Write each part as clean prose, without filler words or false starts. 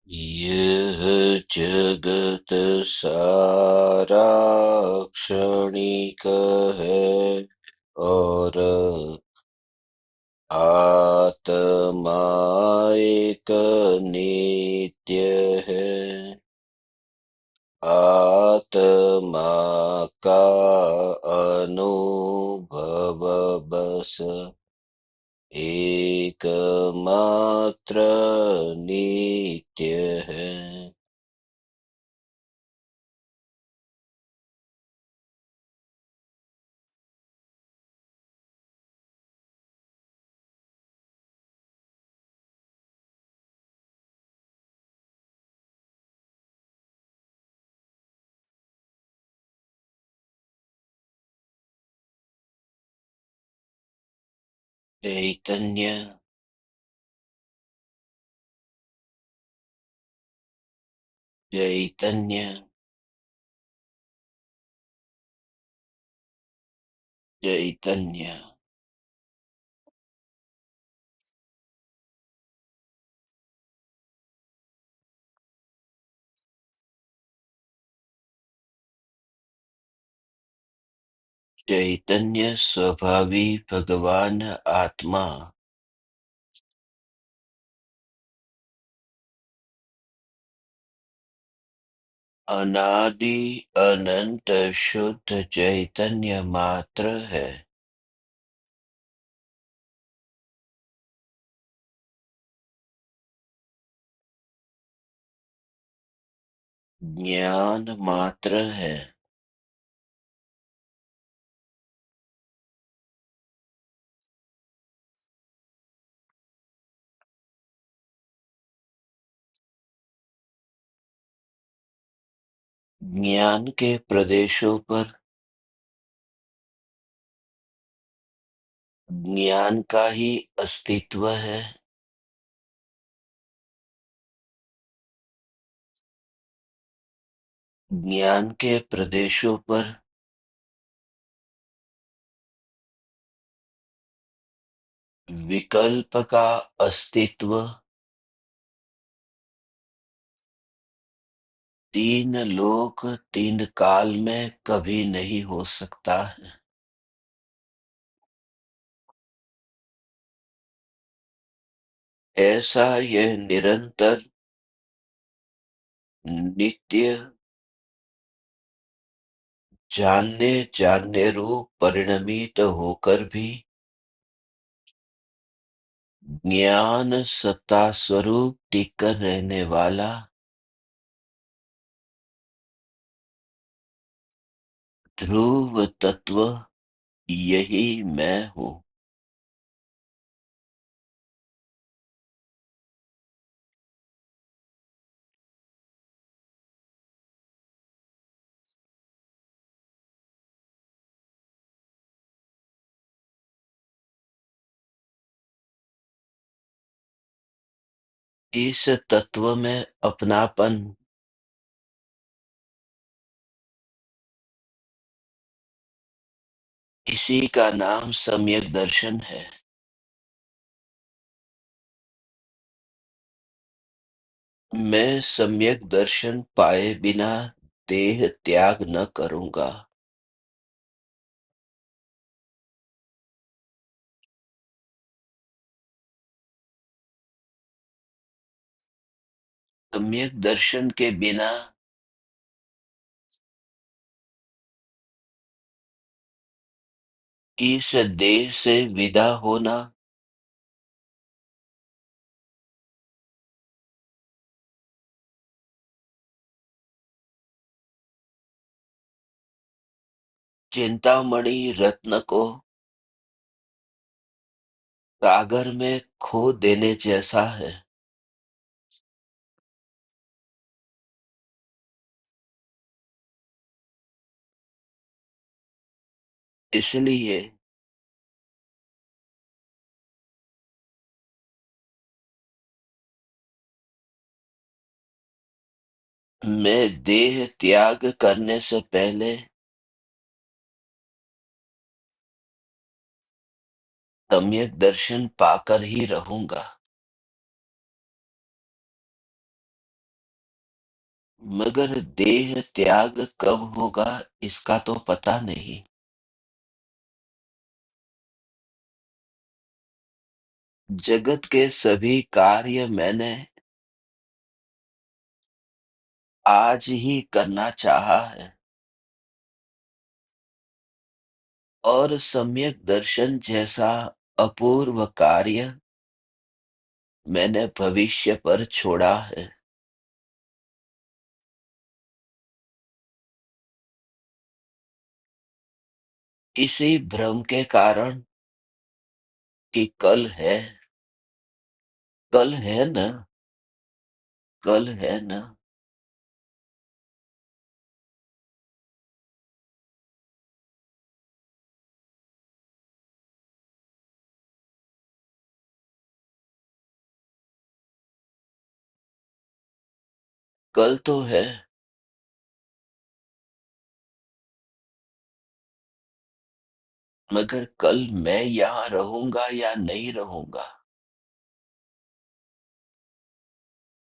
यह जगत सारा क्षणिक है और आत्मा एक नित्य है। आत्मा का अनुभव बस एकमात्र नित्य है। चैतन्य चैतन्य चैतन्य चैतन्य स्वभावी भगवान आत्मा अनादि अनंत शुद्ध चैतन्य मात्र है। ज्ञान मात्र है। ज्ञान के प्रदेशों पर ज्ञान का ही अस्तित्व है। ज्ञान के प्रदेशों पर विकल्प का अस्तित्व तीन लोक तीन काल में कभी नहीं हो सकता है। ऐसा यह निरंतर नित्य जानने जानने रूप परिणमित होकर भी ज्ञान सत्ता स्वरूप टिककर रहने वाला ध्रुव तत्व यही मैं हूँ। इस तत्व में अपनापन इसी का नाम सम्यक दर्शन है। मैं सम्यक दर्शन पाए बिना देह त्याग न करूंगा। सम्यक दर्शन के बिना इस देह से विदा होना चिंतामणि रत्न को सागर में खो देने जैसा है। इसलिए मैं देह त्याग करने से पहले सम्यक दर्शन पाकर ही रहूंगा। मगर देह त्याग कब होगा इसका तो पता नहीं। जगत के सभी कार्य मैंने आज ही करना चाहा है, और सम्यक दर्शन जैसा अपूर्व कार्य मैंने भविष्य पर छोड़ा है। इसी भ्रम के कारण कि कल है न, कल है न, कल तो है, मगर कल मैं यहाँ रहूंगा या नहीं रहूंगा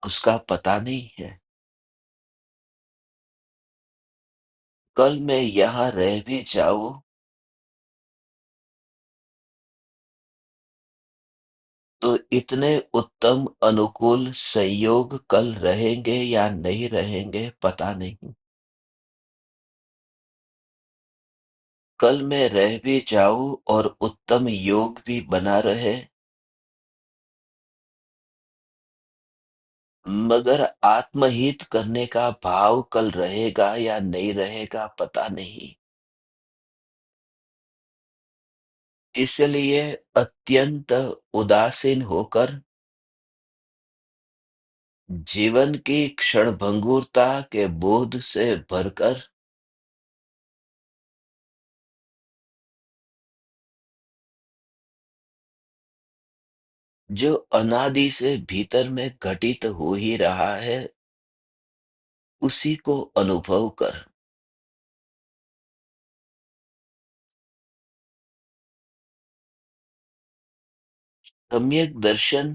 उसका पता नहीं है। कल मैं यहाँ रह भी जाऊं तो इतने उत्तम अनुकूल संयोग कल रहेंगे या नहीं रहेंगे पता नहीं। कल मैं रह भी जाऊं और उत्तम योग भी बना रहे, मगर आत्महित करने का भाव कल रहेगा या नहीं रहेगा पता नहीं। इसलिए अत्यंत उदासीन होकर जीवन की क्षणभंगुरता के बोध से भरकर जो अनादि से भीतर में घटित हो ही रहा है उसी को अनुभव कर। सम्यक दर्शन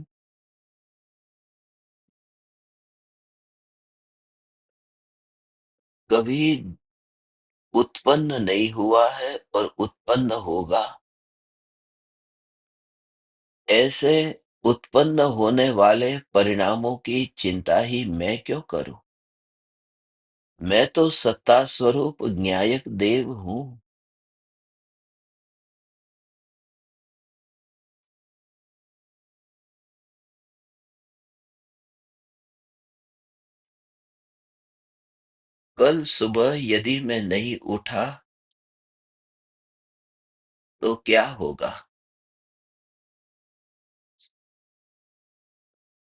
कभी उत्पन्न नहीं हुआ है और उत्पन्न होगा। ऐसे उत्पन्न होने वाले परिणामों की चिंता ही मैं क्यों करूं? मैं तो सत्ता स्वरूप न्यायक देव हूं। कल सुबह यदि मैं नहीं उठा तो क्या होगा?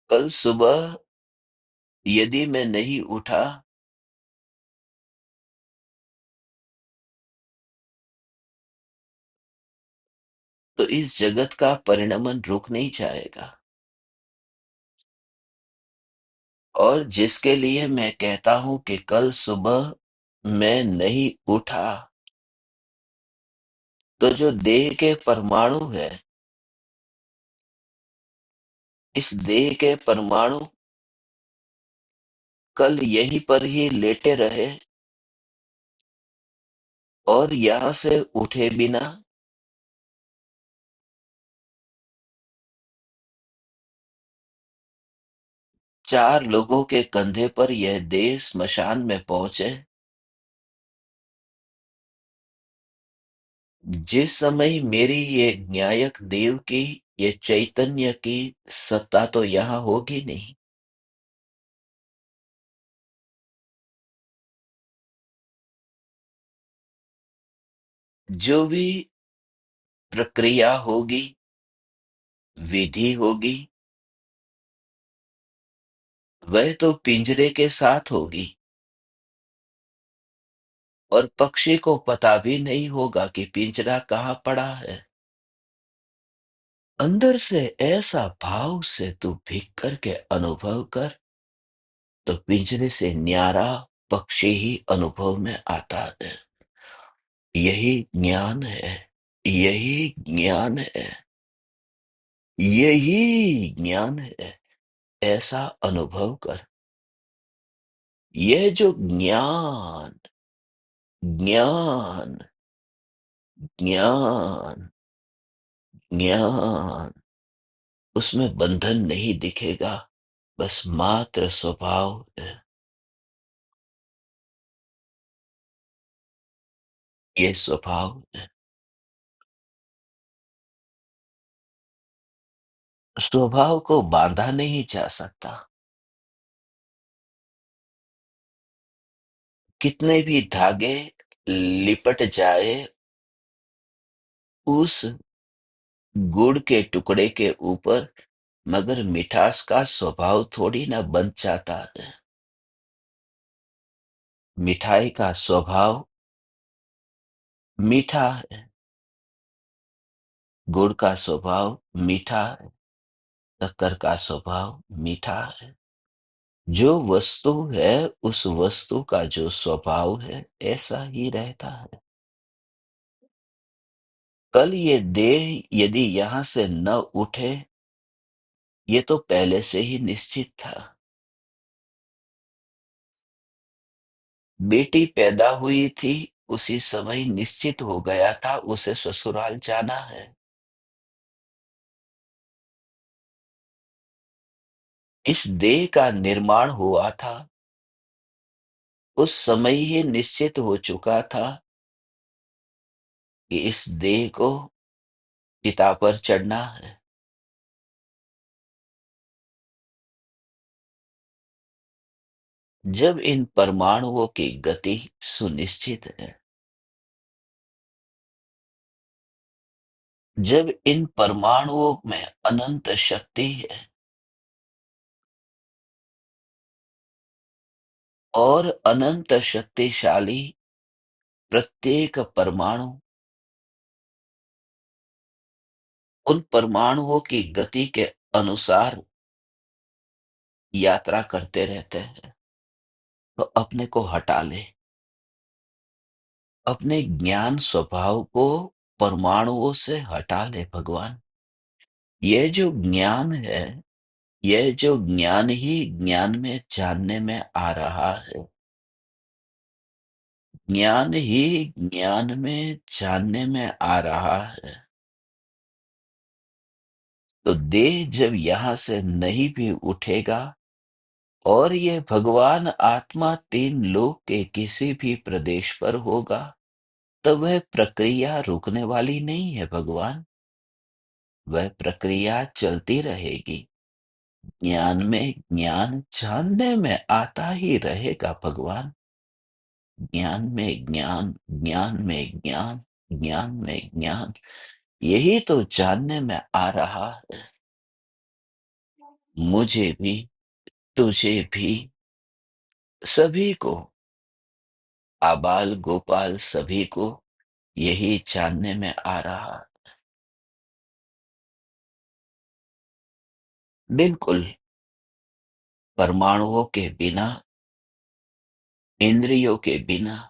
कल सुबह यदि मैं नहीं उठा तो इस जगत का परिणमन रुक नहीं जाएगा। और जिसके लिए मैं कहता हूं कि कल सुबह मैं नहीं उठा, तो जो देह के परमाणु है, इस देह के परमाणु कल यहीं पर ही लेटे रहे और यहां से उठे बिना। चार लोगों के कंधे पर यह देह स्मशान में पहुंचे। जिस समय मेरी ये न्यायक देव की, ये चैतन्य की सत्ता तो यहां होगी नहीं। जो भी प्रक्रिया होगी, विधि होगी, वह तो पिंजरे के साथ होगी, और पक्षी को पता भी नहीं होगा कि पिंजरा कहाँ पड़ा है। अंदर से ऐसा भाव से तू भीग करके अनुभव कर, तो पिंजरे से न्यारा पक्षी ही अनुभव में आता है। यही ज्ञान है, यही ज्ञान है, यही ज्ञान है। ऐसा अनुभव कर। यह जो ज्ञान, ज्ञान, ज्ञान, ज्ञान, उसमें बंधन नहीं दिखेगा, बस मात्र स्वभाव है। ये स्वभाव है। स्वभाव को बांधा नहीं जा सकता। कितने भी धागे लिपट जाए उस गुड़ के टुकड़े के ऊपर, मगर मिठास का स्वभाव थोड़ी ना बन जाता है। मिठाई का स्वभाव मीठा है, गुड़ का स्वभाव मीठा है, शक्कर का स्वभाव मीठा है। जो वस्तु है, उस वस्तु का जो स्वभाव है, ऐसा ही रहता है। कल ये देह यदि यहाँ से न उठे, ये तो पहले से ही निश्चित था। बेटी पैदा हुई थी, उसी समय निश्चित हो गया था उसे ससुराल जाना है। इस देह का निर्माण हुआ था, उस समय ही निश्चित हो चुका था कि इस देह को चिता पर चढ़ना है। जब इन परमाणुओं की गति सुनिश्चित है, जब इन परमाणुओं में अनंत शक्ति है और अनंत शक्तिशाली प्रत्येक परमाणु उन परमाणुओं की गति के अनुसार यात्रा करते रहते हैं, तो अपने को हटा ले, अपने ज्ञान स्वभाव को परमाणुओं से हटा ले भगवान। यह जो ज्ञान है, यह जो ज्ञान ही ज्ञान में जानने में आ रहा है, ज्ञान ही ज्ञान में जानने में आ रहा है। तो देह जब यहां से नहीं भी उठेगा और ये भगवान आत्मा तीन लोक के किसी भी प्रदेश पर होगा, तो वह प्रक्रिया रुकने वाली नहीं है भगवान। वह प्रक्रिया चलती रहेगी। ज्ञान में ज्ञान जानने में आता ही रहेगा भगवान। ज्ञान में ज्ञान, ज्ञान में ज्ञान, ज्ञान में ज्ञान, यही तो जानने में आ रहा है। मुझे भी, तुझे भी, सभी को, आबाल गोपाल सभी को यही जानने में आ रहा। बिल्कुल, परमाणुओं के बिना, इंद्रियों के बिना,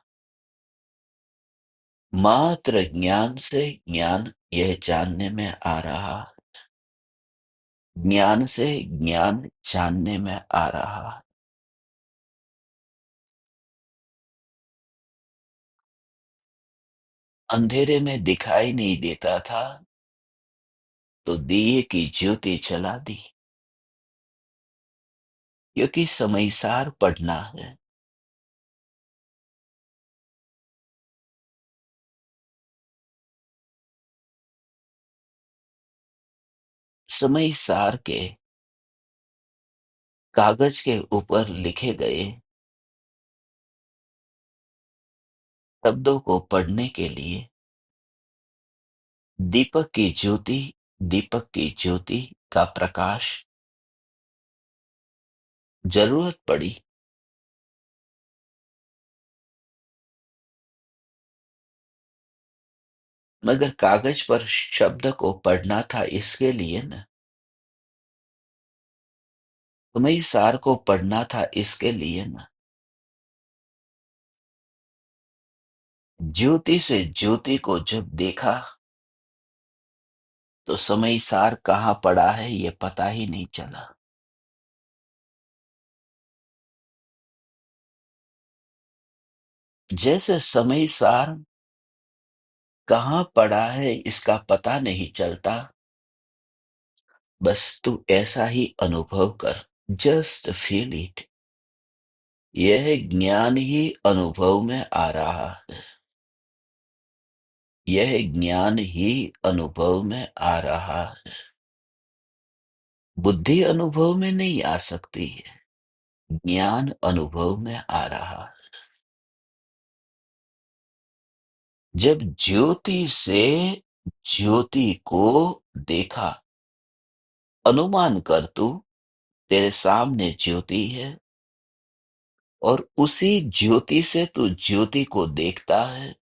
मात्र ज्ञान से ज्ञान यह जानने में आ रहा। ज्ञान से ज्ञान जानने में आ रहा। अंधेरे में दिखाई नहीं देता था, तो दिए की ज्योति जला दी, क्योंकि समयसार पढ़ना है। समयसार के कागज के ऊपर लिखे गए शब्दों को पढ़ने के लिए दीपक की ज्योति, दीपक की ज्योति का प्रकाश जरूरत पड़ी। मगर कागज पर शब्द को पढ़ना था इसके लिए न, तुम्हें सार को पढ़ना था इसके लिए न। ज्योति से ज्योति को जब देखा, तो समय सार कहाँ पड़ा है ये पता ही नहीं चला। जैसे समय सार कहाँ पड़ा है इसका पता नहीं चलता, बस तू ऐसा ही अनुभव कर। Just feel it. यह ज्ञान ही अनुभव में आ रहा है। यह ज्ञान ही अनुभव में आ रहा है। बुद्धि अनुभव में नहीं आ सकती है, ज्ञान अनुभव में आ रहा है। जब ज्योति से ज्योति को देखा, अनुमान कर तू, तेरे सामने ज्योति है और उसी ज्योति से तू ज्योति को देखता है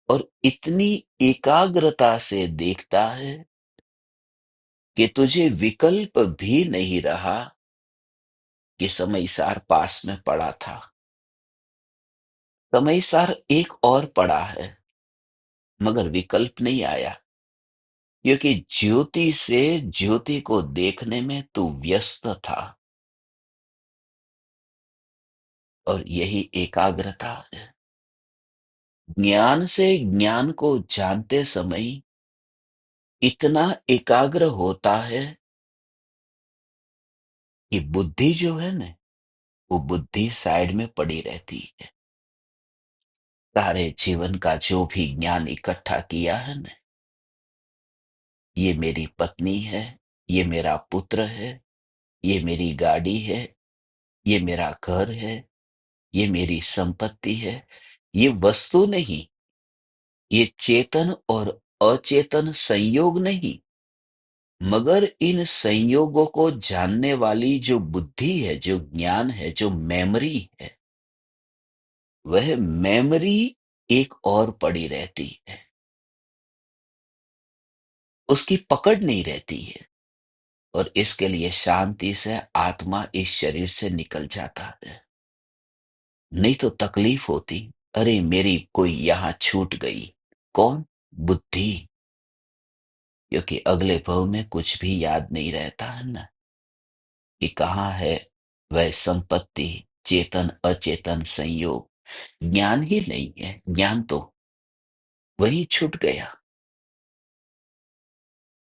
और इतनी एकाग्रता से देखता है कि तुझे विकल्प भी नहीं रहा कि समयसार पास में पड़ा था। समयसार एक और पड़ा है, मगर विकल्प नहीं आया, क्योंकि ज्योति से ज्योति को देखने में तू व्यस्त था। और यही एकाग्रता है। ज्ञान से ज्ञान को जानते समय इतना एकाग्र होता है कि बुद्धि जो है ना, वो बुद्धि साइड में पड़ी रहती है। सारे जीवन का जो भी ज्ञान इकट्ठा किया है ना, ये मेरी पत्नी है, ये मेरा पुत्र है, ये मेरी गाड़ी है, ये मेरा घर है, ये मेरी संपत्ति है, ये वस्तु नहीं, ये चेतन और अचेतन संयोग नहीं, मगर इन संयोगों को जानने वाली जो बुद्धि है, जो ज्ञान है, जो मेमोरी है, वह मेमोरी एक और पड़ी रहती है। उसकी पकड़ नहीं रहती है और इसके लिए शांति से आत्मा इस शरीर से निकल जाता है। नहीं तो तकलीफ होती। अरे मेरी कोई यहां छूट गई। कौन? बुद्धि। क्योंकि अगले भव में कुछ भी याद नहीं रहता है ना, कि कहाँ है वह संपत्ति, चेतन अचेतन संयोग। ज्ञान ही नहीं है, ज्ञान तो वही छूट गया,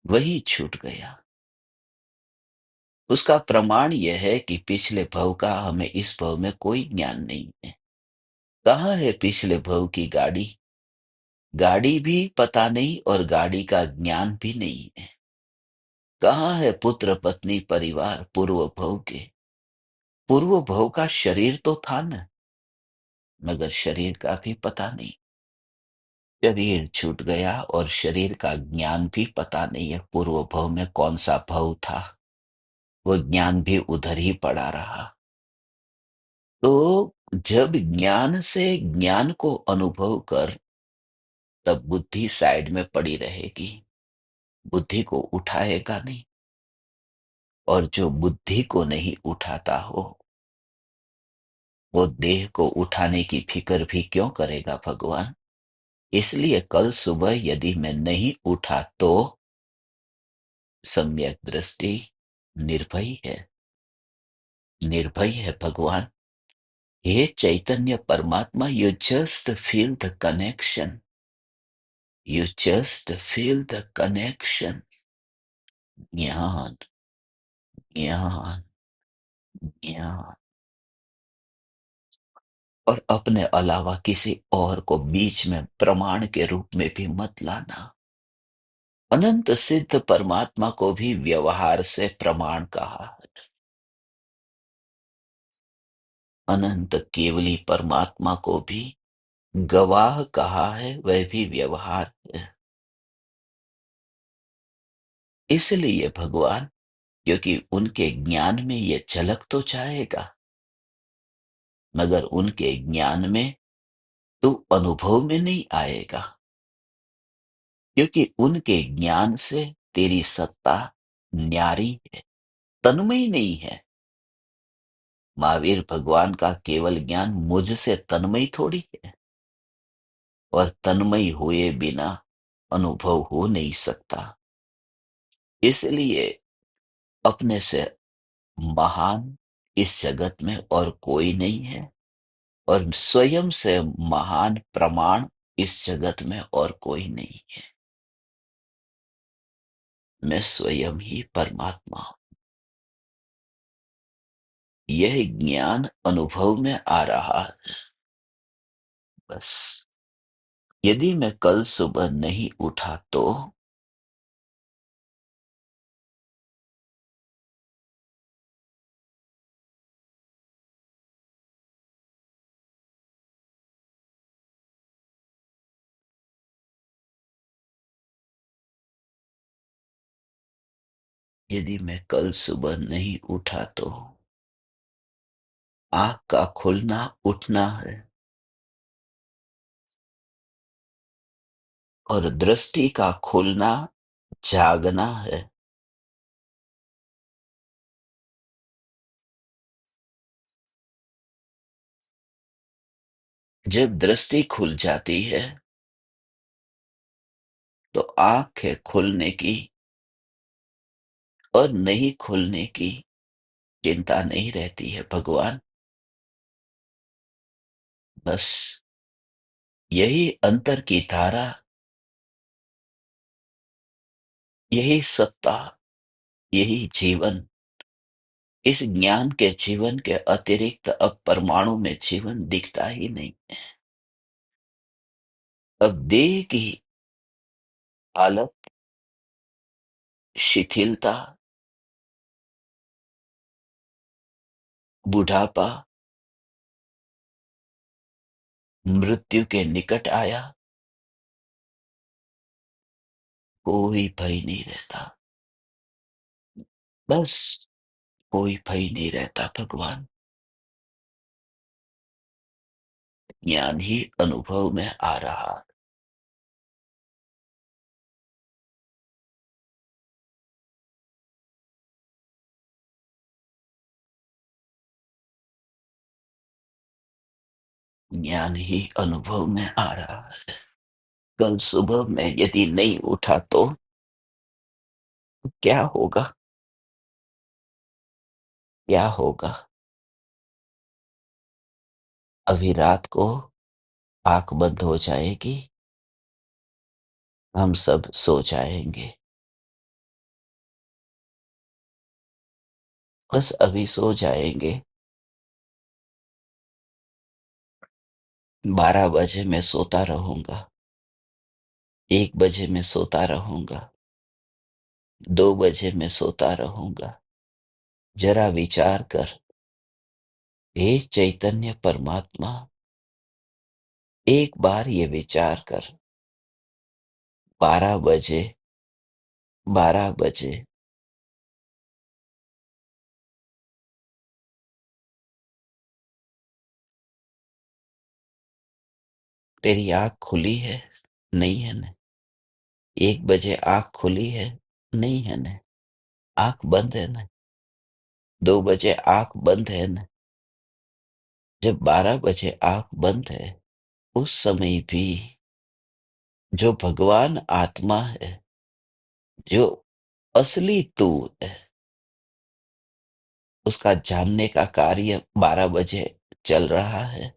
वही छूट गया। उसका प्रमाण यह है कि पिछले भव का हमें इस भव में कोई ज्ञान नहीं है। कहाँ है पिछले भव की गाड़ी? गाड़ी भी पता नहीं और गाड़ी का ज्ञान भी नहीं है। कहाँ है पुत्र पत्नी परिवार पूर्व भव के? पूर्व भव का शरीर तो था न, मगर शरीर का भी पता नहीं। शरीर छूट गया और शरीर का ज्ञान भी पता नहीं है। पूर्व भव में कौन सा भव था, वो ज्ञान भी उधर ही पड़ा रहा। तो जब ज्ञान से ज्ञान को अनुभव कर, तब बुद्धि साइड में पड़ी रहेगी, बुद्धि को उठाएगा नहीं। और जो बुद्धि को नहीं उठाता हो, वो देह को उठाने की फिक्र भी क्यों करेगा भगवान? इसलिए कल सुबह यदि मैं नहीं उठा तो सम्यक दृष्टि निर्भय है। निर्भय है भगवान। हे चैतन्य परमात्मा, you just feel the connection. You just feel the connection. ज्ञान, ज्ञान, ज्ञान। और अपने अलावा किसी और को बीच में प्रमाण के रूप में भी मत लाना। अनंत सिद्ध परमात्मा को भी व्यवहार से प्रमाण कहा है। अनंत केवली परमात्मा को भी गवाह कहा है, वह भी व्यवहार है। इसलिए भगवान, क्योंकि उनके ज्ञान में ये झलक तो जाएगा, मगर उनके ज्ञान में तू अनुभव में नहीं आएगा, क्योंकि उनके ज्ञान से तेरी सत्ता न्यारी है, तन्मय नहीं है। महावीर भगवान का केवल ज्ञान मुझसे तन्मय थोड़ी है, और तन्मय हुए बिना अनुभव हो नहीं सकता। इसलिए अपने से महान इस जगत में और कोई नहीं है। और स्वयं से महान प्रमाण इस जगत में और कोई नहीं है। मैं स्वयं ही परमात्मा हूं। यह ज्ञान अनुभव में आ रहा है। बस यदि मैं कल सुबह नहीं उठा तो यदि मैं कल सुबह नहीं उठा तो आंख का खुलना उठना है और दृष्टि का खुलना जागना है। जब दृष्टि खुल जाती है तो आंखें खुलने की और नहीं खुलने की चिंता नहीं रहती है भगवान। बस यही अंतर की धारा, यही सत्ता, यही जीवन, इस ज्ञान के जीवन के अतिरिक्त अब परमाणु में जीवन दिखता ही नहीं है। अब देह की हालत, शिथिलता, बुढ़ापा, मृत्यु के निकट आया, कोई भय नहीं रहता। बस कोई भय नहीं रहता भगवान। ज्ञान ही अनुभव में आ रहा। ज्ञान ही अनुभव में आ रहा है। कल सुबह में यदि नहीं उठा तो क्या होगा? क्या होगा? अभी रात को आंख बंद हो जाएगी, हम सब सो जाएंगे। बस अभी सो जाएंगे। 12 बजे मैं सोता रहूंगा, 1 बजे मैं सोता रहूंगा, 2 बजे मैं सोता रहूंगा। जरा विचार कर, हे चैतन्य परमात्मा, एक बार ये विचार कर। 12 बजे, 12 बजे तेरी आंख खुली है? नहीं है ना? 1 बजे आंख खुली है? नहीं है ना? आंख बंद है ना? 2 बजे आंख बंद है ना? जब 12 बजे आंख बंद है, उस समय भी जो भगवान आत्मा है, जो असली तू है, उसका जानने का कार्य 12 बजे चल रहा है।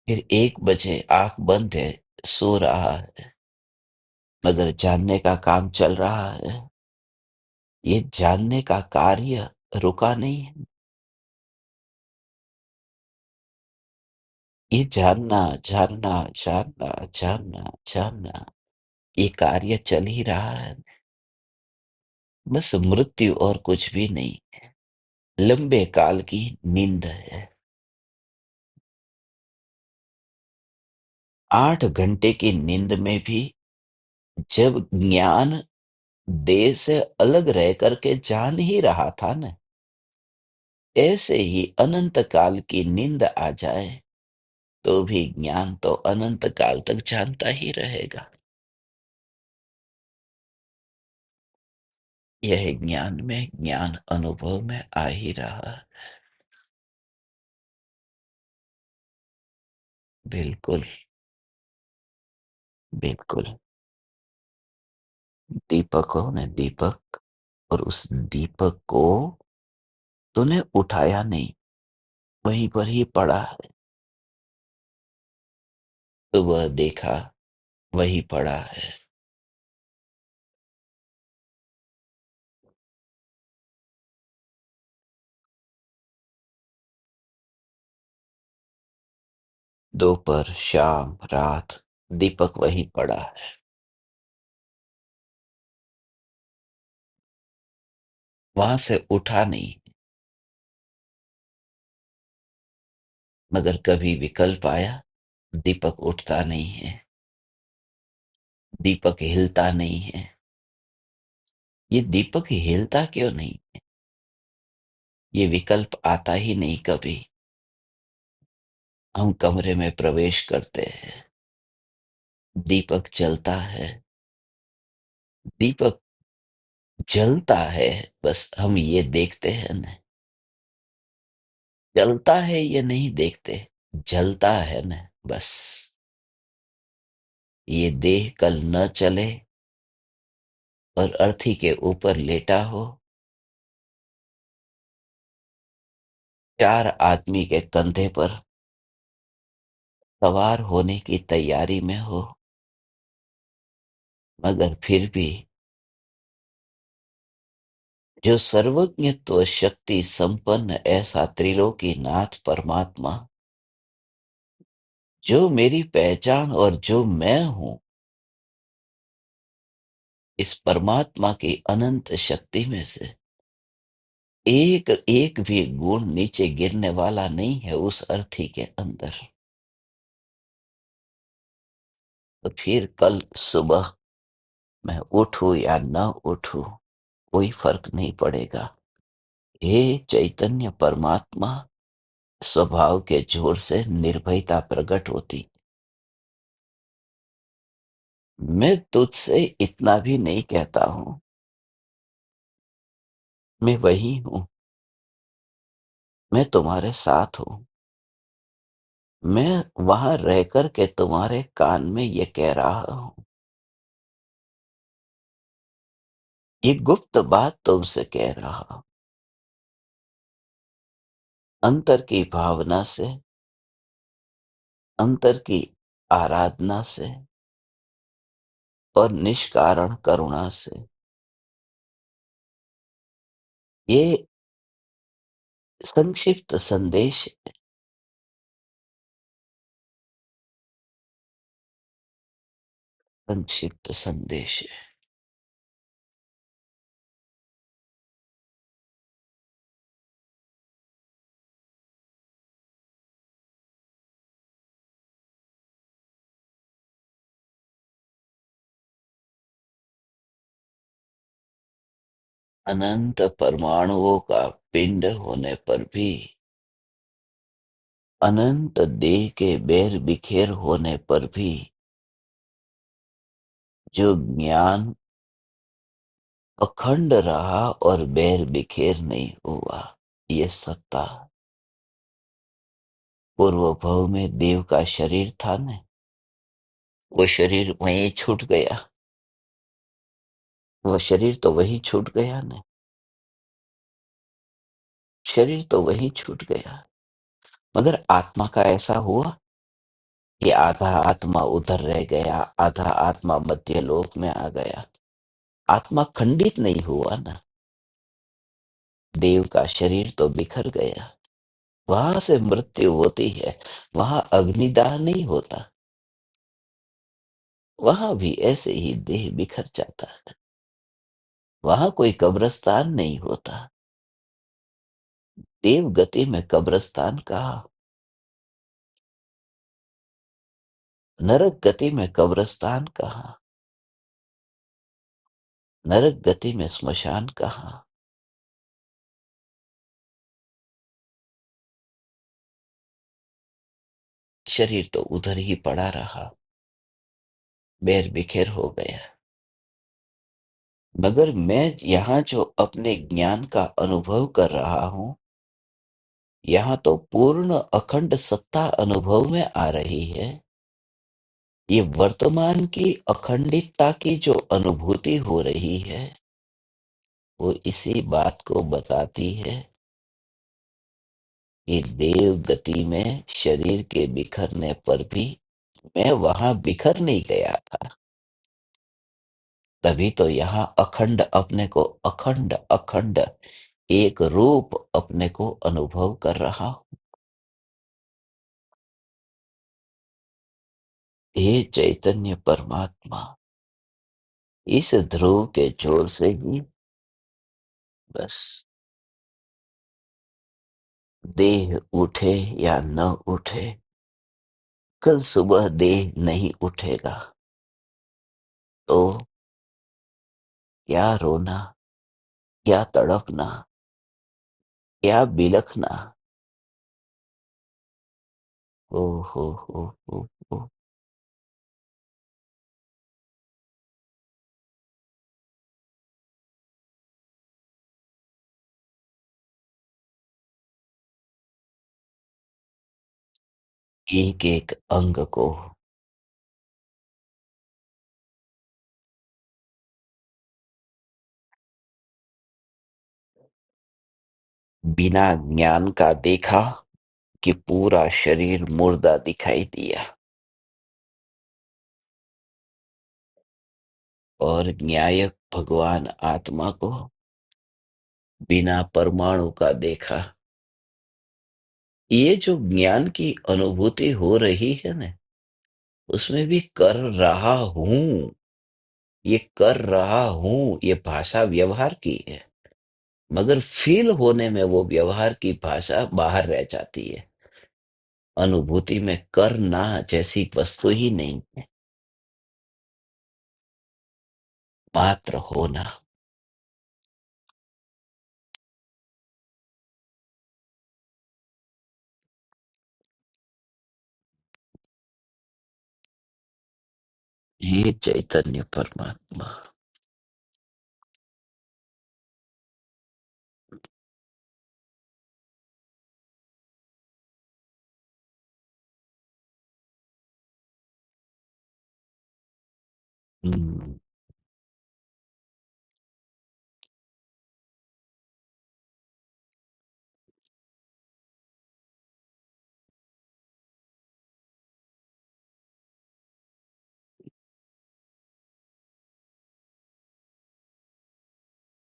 फिर 1 बजे आंख बंद है, सो रहा है, मगर जानने का काम चल रहा है। ये जानने का कार्य रुका नहीं है। ये जानना, जानना, जानना, जानना, जानना, ये कार्य चल ही रहा है। बस मृत्यु और कुछ भी नहीं। लंबे काल की नींद है। 8 घंटे की नींद में भी जब ज्ञान देह से अलग रह करके जान ही रहा था ना, ऐसे ही अनंत काल की नींद आ जाए तो भी ज्ञान तो अनंत काल तक जानता ही रहेगा। यह ज्ञान में, ज्ञान अनुभव में आ ही रहा है। बिल्कुल, बिल्कुल। दीपकों ने दीपक, और उस दीपक को तूने उठाया नहीं, वहीं पर ही पड़ा है। तो वह देखा, वही पड़ा है। दोपहर, शाम, रात, दीपक वहीं पड़ा है। वहां से उठा नहीं। मगर कभी विकल्प आया, दीपक उठता नहीं है, दीपक हिलता नहीं है। ये दीपक हिलता क्यों नहीं? ये विकल्प आता ही नहीं कभी। हम कमरे में प्रवेश करते हैं, दीपक जलता है, दीपक जलता है, बस हम ये देखते हैं न। जलता है ये नहीं देखते, जलता है न, बस। ये देह कल न चले और अर्थी के ऊपर लेटा हो, चार आदमी के कंधे पर सवार होने की तैयारी में हो, मगर फिर भी जो सर्वज्ञत्व शक्ति संपन्न ऐसा त्रिलोकी नाथ परमात्मा, जो मेरी पहचान और जो मैं हूं, इस परमात्मा की अनंत शक्ति में से एक एक भी गुण नीचे गिरने वाला नहीं है उस अर्थी के अंदर। तो फिर कल सुबह मैं उठूं या न उठूं, कोई फर्क नहीं पड़ेगा। हे चैतन्य परमात्मा, स्वभाव के जोर से निर्भयता प्रकट होती। मैं तुझसे इतना भी नहीं कहता हूं, मैं वही हूं, मैं तुम्हारे साथ हूं। मैं वहां रह कर के तुम्हारे कान में ये कह रहा हूं, ये गुप्त बात तुमसे कह रहा हूं। अंतर की भावना से, अंतर की आराधना से और निष्कारण करुणा से। ये संक्षिप्त संदेश, संक्षिप्त संदेश है। अनंत परमाणुओं का पिंड होने पर भी, अनंत देह के बैर बिखेर होने पर भी, जो ज्ञान अखंड रहा और बैर बिखेर नहीं हुआ, ये सत्ता। पूर्व भव में देव का शरीर था न, वो शरीर वहीं छूट गया, वो शरीर तो वहीं छूट गया न, शरीर तो वहीं छूट गया। मगर आत्मा का ऐसा हुआ कि आधा आत्मा उधर रह गया, आधा आत्मा मध्य लोक में आ गया। आत्मा खंडित नहीं हुआ ना, देव का शरीर तो बिखर गया। वहां से मृत्यु होती है, वहां अग्निदाह नहीं होता, वहां भी ऐसे ही देह बिखर जाता है। वहां कोई कब्रिस्तान नहीं होता। देव गति में कब्रिस्तान कहा, नरक गति में कब्रिस्तान कहा, नरक गति में स्मशान कहा। शरीर तो उधर ही पड़ा रहा, बैर बिखेर हो गया। मगर मैं यहाँ जो अपने ज्ञान का अनुभव कर रहा हूं, यहाँ तो पूर्ण अखंड सत्ता अनुभव में आ रही है। ये वर्तमान की अखंडितता की जो अनुभूति हो रही है, वो इसी बात को बताती है कि देव गति में शरीर के बिखरने पर भी मैं वहां बिखर नहीं गया था। तभी तो यहाँ अखंड अपने को अखंड अखंड एक रूप अपने को अनुभव कर रहा हूं। हे चैतन्य परमात्मा, इस ध्रुव के जोर से ही बस देह उठे या न उठे, कल सुबह देह नहीं उठेगा तो क्या रोना, क्या तड़पना, क्या बिलखना। ओ हो। एक एक अंग को बिना ज्ञान का देखा कि पूरा शरीर मुर्दा दिखाई दिया, और न्यायक भगवान आत्मा को बिना परमाणु का देखा। ये जो ज्ञान की अनुभूति हो रही है ना, उसमें भी कर रहा हूं, ये कर रहा हूं, ये भाषा व्यवहार की है। मगर फील होने में वो व्यवहार की भाषा बाहर रह जाती है। अनुभूति में करना जैसी वस्तु ही नहीं है, मात्र होना। ये चैतन्य परमात्मा। हम्म,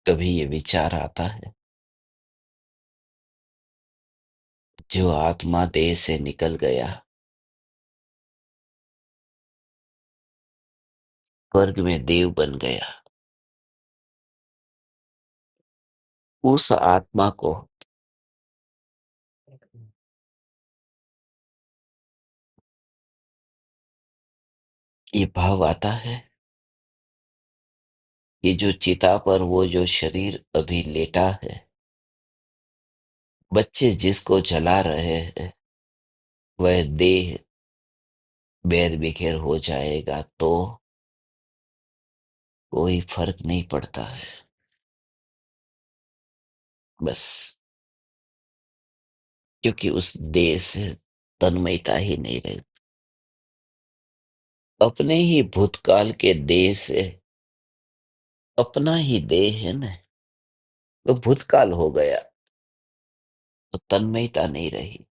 कभी ये विचार आता है, जो आत्मा देह से निकल गया, स्वर्ग में देव बन गया, उस आत्मा को ये भाव आता है कि जो चिता पर वो जो शरीर अभी लेटा है, बच्चे जिसको जला रहे हैं, वह देह बैर बिखेर हो जाएगा तो कोई फर्क नहीं पड़ता है। बस, क्योंकि उस देह से तन्मयता ही नहीं रही। अपने ही भूतकाल के देह से अपना ही देह है ना, वो भूतकाल हो गया, तो तन्मयता नहीं रही।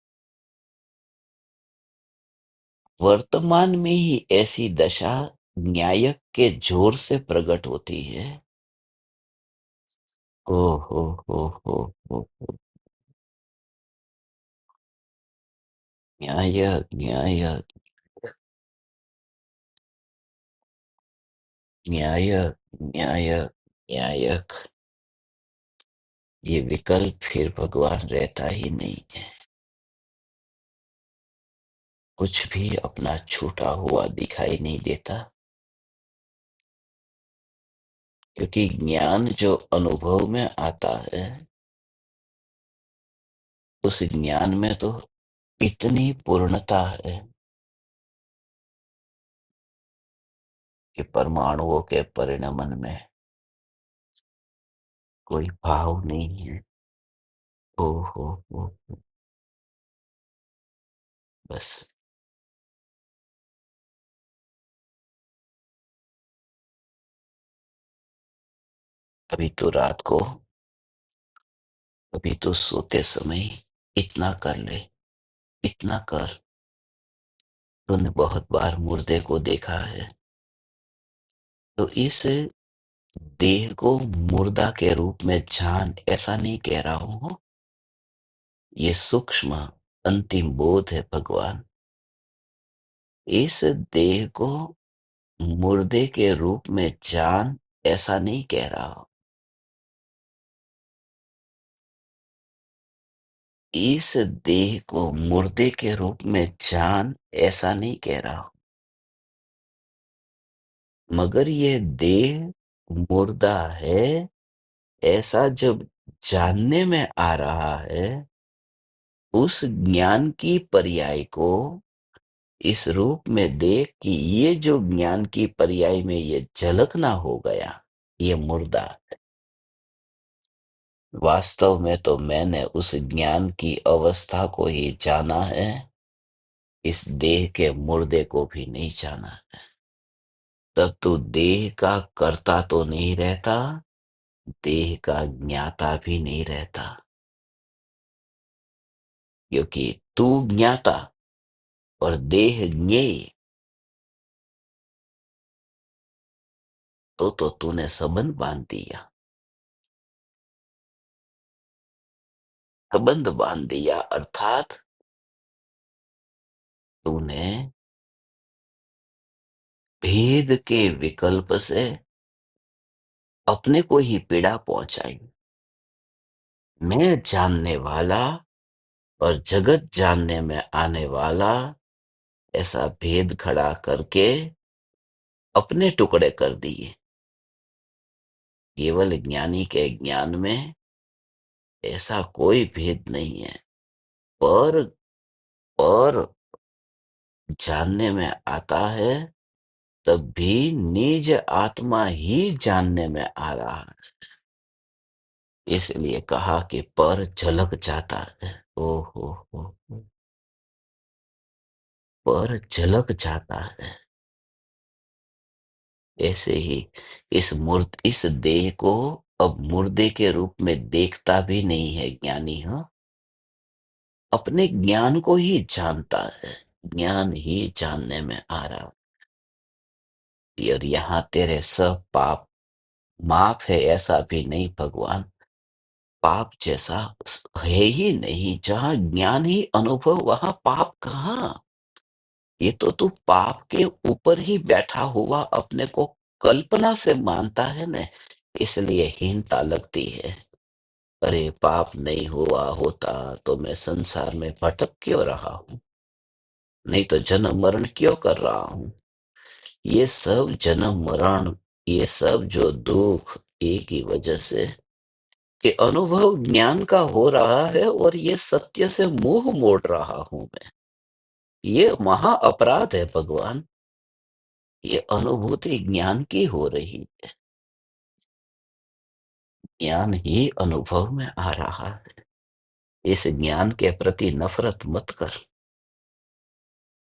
वर्तमान में ही ऐसी दशा न्यायक के जोर से प्रकट होती है। ओ हो। न्यायक न्यायक न्यायक न्यायक न्यायक, ये विकल्प फिर भगवान रहता ही नहीं है। कुछ भी अपना छूटा हुआ दिखाई नहीं देता, क्योंकि ज्ञान जो अनुभव में आता है, उस ज्ञान में तो इतनी पूर्णता है कि परमाणुओं के परिणमन में कोई भाव नहीं है। ओ हो, बस। अभी तो रात को, अभी तो सोते समय इतना कर ले, इतना कर। तूने बहुत बार मुर्दे को देखा है, तो इस देह को मुर्दा के रूप में जान, ऐसा नहीं कह रहा हूं। ये सूक्ष्म अंतिम बोध है भगवान। इस देह को मुर्दे के रूप में जान, ऐसा नहीं कह रहा हूं। इस देह को मुर्दे के रूप में जान, ऐसा नहीं कह रहा हूं। मगर ये देह मुर्दा है, ऐसा जब जानने में आ रहा है, उस ज्ञान की पर्याय को इस रूप में देख कि ये जो ज्ञान की पर्याय में ये झलकना हो गया, ये मुर्दा। वास्तव में तो मैंने उस ज्ञान की अवस्था को ही जाना है, इस देह के मुर्दे को भी नहीं जाना। तब तो देह का कर्ता तो नहीं रहता, देह का ज्ञाता भी नहीं रहता। क्योंकि तू ज्ञाता और देह ज्ञेय, तो तूने संबंध बांध दिया। संबंध बांध दिया अर्थात तूने भेद के विकल्प से अपने को ही पीड़ा पहुंचाई। मैं जानने वाला और जगत जानने में आने वाला, ऐसा भेद खड़ा करके अपने टुकड़े कर दिए। केवल ज्ञानी के ज्ञान में ऐसा कोई भेद नहीं है। पर पर जानने में आता है, तब भी निज आत्मा ही जानने में आ रहा है। इसलिए कहा कि पर झलक जाता है। ओ हो, पर झलक जाता है। ऐसे ही इस देह को अब मुर्दे के रूप में देखता भी नहीं है ज्ञानी। हाँ, अपने ज्ञान को ही जानता है, ज्ञान ही जानने में आ रहा है। और यहाँ तेरे सब पाप माफ है, ऐसा भी नहीं भगवान। पाप जैसा है ही नहीं। जहाँ ज्ञान ही अनुभव, वहां पाप कहाँ। ये तो तू पाप के ऊपर ही बैठा हुआ अपने को कल्पना से मानता है ना, इसलिए हीनता लगती है। अरे पाप नहीं हुआ होता तो मैं संसार में भटक क्यों रहा हूं, नहीं तो जन्म मरण क्यों कर रहा हूं। ये सब जन्म मरण, ये सब जो दुख एक ही वजह से कि अनुभव ज्ञान का हो रहा है, और ये सत्य से मुंह मोड़ रहा हूं मैं। ये महा अपराध है भगवान। ये अनुभूति ज्ञान की हो रही है, ज्ञान ही अनुभव में आ रहा है। इस ज्ञान के प्रति नफरत मत कर,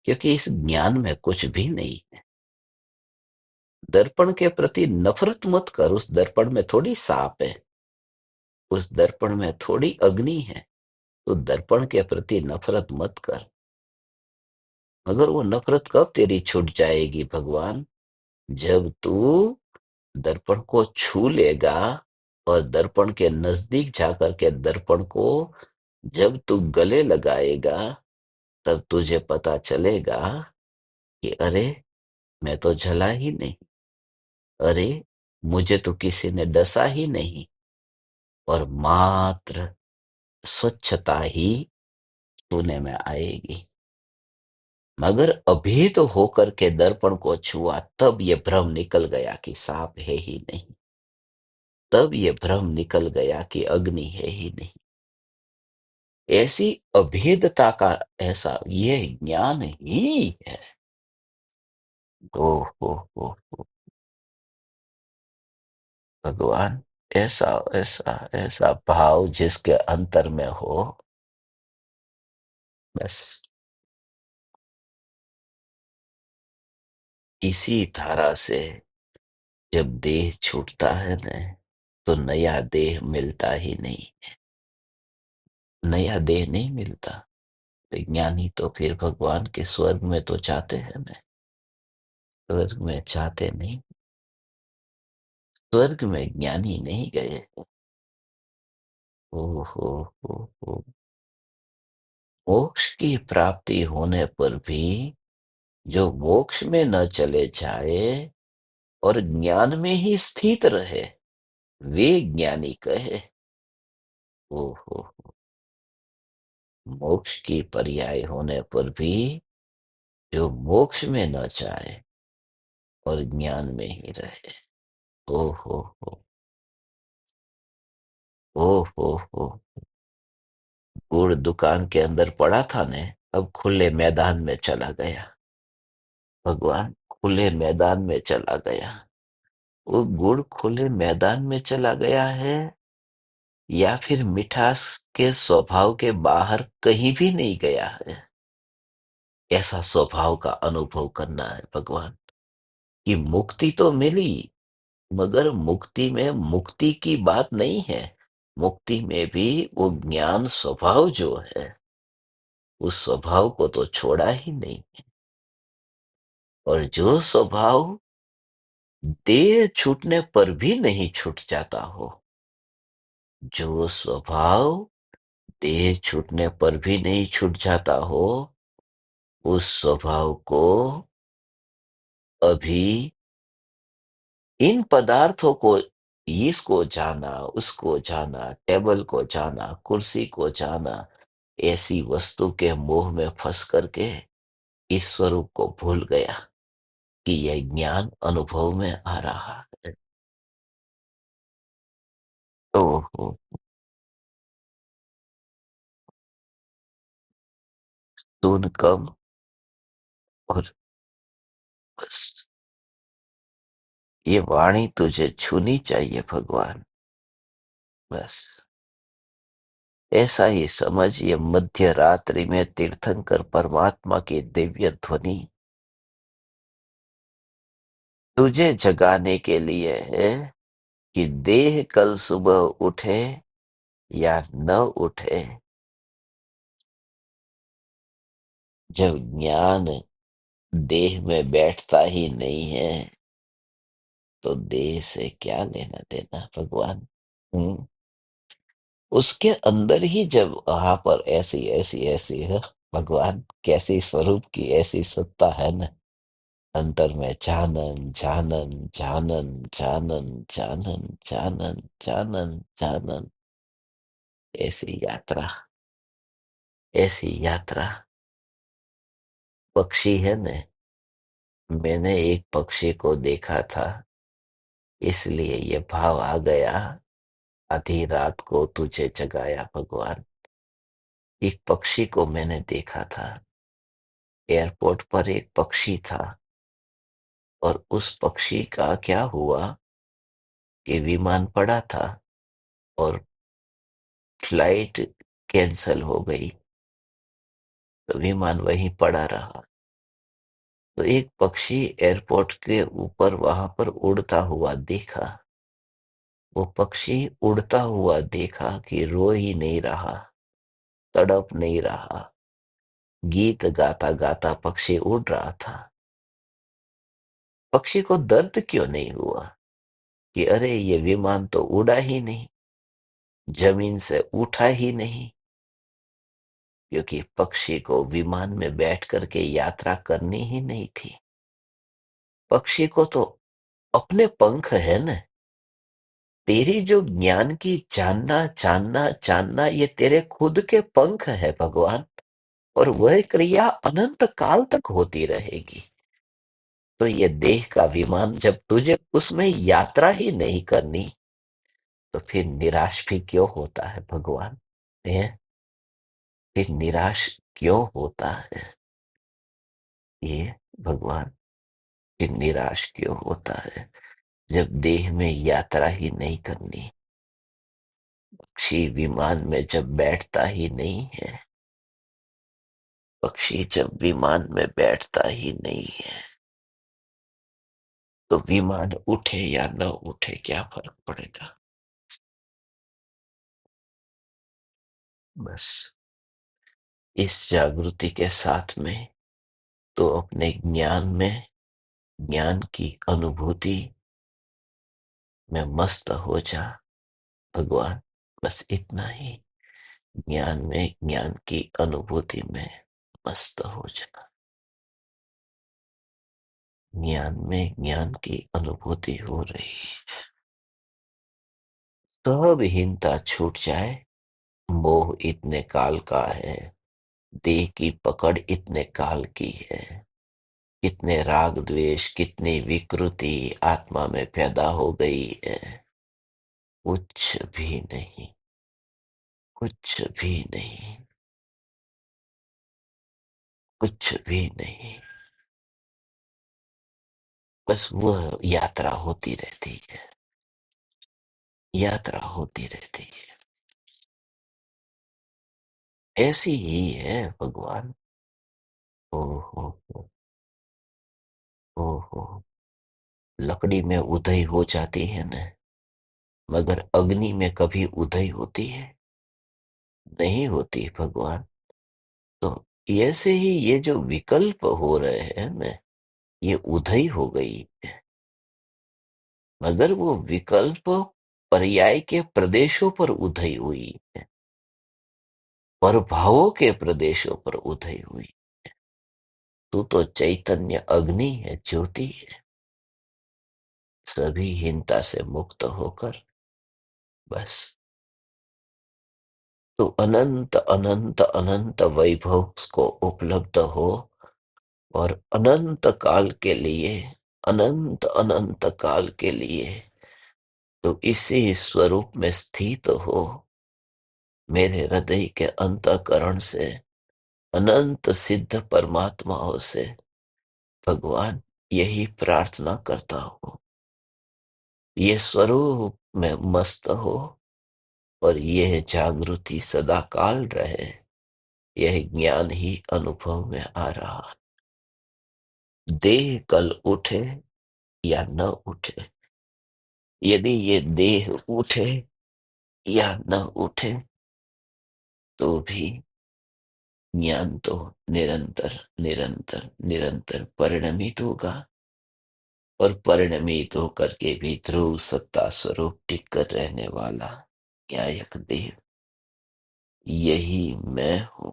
क्योंकि इस ज्ञान में कुछ भी नहीं है। दर्पण के प्रति नफरत मत कर, उस दर्पण में थोड़ी सांप है, उस दर्पण में थोड़ी अग्नि है। तो दर्पण के प्रति नफरत मत कर। मगर वो नफरत कब तेरी छूट जाएगी भगवान, जब तू दर्पण को छू लेगा, और दर्पण के नजदीक जाकर के दर्पण को जब तू गले लगाएगा, तब तुझे पता चलेगा कि अरे मैं तो जला ही नहीं, अरे मुझे तो किसी ने डसा ही नहीं, और मात्र स्वच्छता ही छूने में आएगी। मगर अभेद होकर के दर्पण को छुआ, तब ये भ्रम निकल गया कि सांप है ही नहीं, तब ये भ्रम निकल गया कि अग्नि है ही नहीं। ऐसी अभेदता का ऐसा ये ज्ञान ही है। ओ हो, भगवान, ऐसा ऐसा ऐसा भाव जिसके अंतर में हो, बस इसी धारा से जब देह छूटता है न, तो नया देह मिलता ही नहीं। नया देह नहीं मिलता। तो ज्ञानी तो फिर भगवान के स्वर्ग में तो जाते हैं ना, स्वर्ग में जाते नहीं, स्वर्ग में ज्ञानी नहीं गए। ओ हो। मोक्ष की प्राप्ति होने पर भी जो मोक्ष में न चले जाए और ज्ञान में ही स्थित रहे, वे ज्ञानी कहे। ओहो, मोक्ष की पर्याय होने पर भी जो मोक्ष में न जाए और ज्ञान में ही रहे। ओहो हो, ओहो हो। गुड़ दुकान के अंदर पड़ा था ने, अब खुले मैदान में चला गया। भगवान खुले मैदान में चला गया। वो गुड़ खुले मैदान में चला गया है, या फिर मिठास के स्वभाव के बाहर कहीं भी नहीं गया है। ऐसा स्वभाव का अनुभव करना है भगवान, कि मुक्ति तो मिली, मगर मुक्ति में मुक्ति की बात नहीं है। मुक्ति में भी वो ज्ञान स्वभाव जो है, उस स्वभाव को तो छोड़ा ही नहीं। और जो स्वभाव देह छूटने पर भी नहीं छूट जाता हो, जो स्वभाव देह छूटने पर भी नहीं छूट जाता हो, उस स्वभाव को अभी इन पदार्थों को, इसको जाना, उसको जाना, टेबल को जाना, कुर्सी को जाना, ऐसी वस्तु के मोह में फंस करके इस स्वरूप को भूल गया कि यह ज्ञान अनुभव में आ रहा है। ओहो, सुन कम और बस, ये वाणी तुझे छूनी चाहिए भगवान। बस ऐसा ही समझ, ये मध्य रात्रि में तीर्थंकर परमात्मा की दिव्य ध्वनि तुझे जगाने के लिए है, कि देह कल सुबह उठे या न उठे, जब ज्ञान देह में बैठता ही नहीं है, तो देह से क्या लेना देना भगवान। हम्म, उसके अंदर ही जब वहां पर ऐसी ऐसी ऐसी है, भगवान कैसी स्वरूप की ऐसी सत्ता है ना, अंतर में जानन जानन जानन जानन जानन जानन जानन जानन, ऐसी यात्रा, ऐसी यात्रा। पक्षी है न, मैंने एक पक्षी को देखा था, इसलिए ये भाव आ गया, आधी रात को तुझे जगाया भगवान। एक पक्षी को मैंने देखा था, एयरपोर्ट पर एक पक्षी था, और उस पक्षी का क्या हुआ कि विमान पड़ा था और फ्लाइट कैंसल हो गई, तो विमान वहीं पड़ा रहा। तो एक पक्षी एयरपोर्ट के ऊपर वहां पर उड़ता हुआ देखा। वो पक्षी उड़ता हुआ देखा कि रो ही नहीं रहा, तड़प नहीं रहा, गीत गाता गाता पक्षी उड़ रहा था। पक्षी को दर्द क्यों नहीं हुआ कि अरे ये विमान तो उड़ा ही नहीं, जमीन से उठा ही नहीं। क्योंकि पक्षी को विमान में बैठ करके यात्रा करनी ही नहीं थी। पक्षी को तो अपने पंख है न, तेरी जो ज्ञान की जानना जानना जानना, ये तेरे खुद के पंख है भगवान। और वह क्रिया अनंत काल तक होती रहेगी। तो ये देह का विमान जब तुझे उसमें यात्रा ही नहीं करनी, तो फिर निराश भी क्यों होता है भगवान। है, फिर निराश क्यों होता है ये भगवान, फिर निराश क्यों होता है, जब देह में यात्रा ही नहीं करनी, पक्षी विमान में जब बैठता ही नहीं है, पक्षी जब विमान में बैठता ही नहीं है, तो विमान उठे या न उठे क्या फर्क पड़ेगा। बस इस जागृति के साथ में तो अपने ज्ञान में, ज्ञान की अनुभूति में मस्त हो जा भगवान। बस इतना ही, ज्ञान में, ज्ञान की अनुभूति में मस्त हो जा। ज्ञान में ज्ञान की अनुभूति हो रही, सब हीनता छूट जाए। मोह इतने काल का है, देह की पकड़ इतने काल की है। कितने राग द्वेष, कितनी विकृति आत्मा में पैदा हो गई है। कुछ भी नहीं, कुछ भी नहीं, कुछ भी नहीं। बस वह यात्रा होती रहती है, यात्रा होती रहती है। ऐसी ही है भगवान। ओ हो हो, ओ हो। लकड़ी में उधई हो जाती है न, मगर अग्नि में कभी उधई होती है? नहीं होती भगवान। तो ऐसे ही ये जो विकल्प हो रहे हैं न, ये उधई हो गई है, मगर वो विकल्प पर्याय के प्रदेशों पर उधई हुई है, प्रभावों के प्रदेशों पर उधई हुई। तू तो चैतन्य अग्नि है, ज्योति है। सभी हीनता से मुक्त होकर बस तो अनंत अनंत अनंत वैभव को उपलब्ध हो, और अनंत काल के लिए, अनंत अनंत काल के लिए तो इसी स्वरूप में स्थित हो। मेरे हृदय के अंतःकरण से, अनंत सिद्ध परमात्माओं से भगवान यही प्रार्थना करता हूं, ये स्वरूप में मस्त हो, और यह जागृति सदा काल रहे। यह ज्ञान ही अनुभव में आ रहा है। देह कल उठे या न उठे, यदि ये देह उठे या न उठे, तो भी ज्ञान तो निरंतर निरंतर निरंतर परिणमित होगा, और परिणमित होकर के भी ध्रुव सत्ता स्वरूप टिक कर रहने वाला न्यायक देव यही मैं हूं।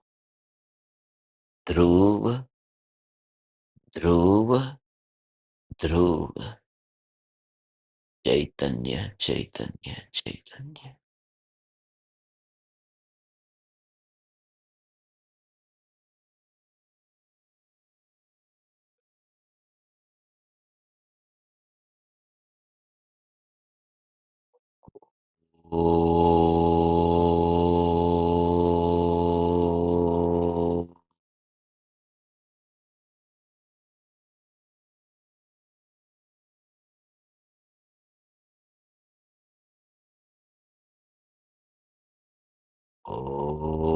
ध्रुव, ध्रुव, ध्रुव, चैतन्य चैतन्य चैतन्य। ओ ओ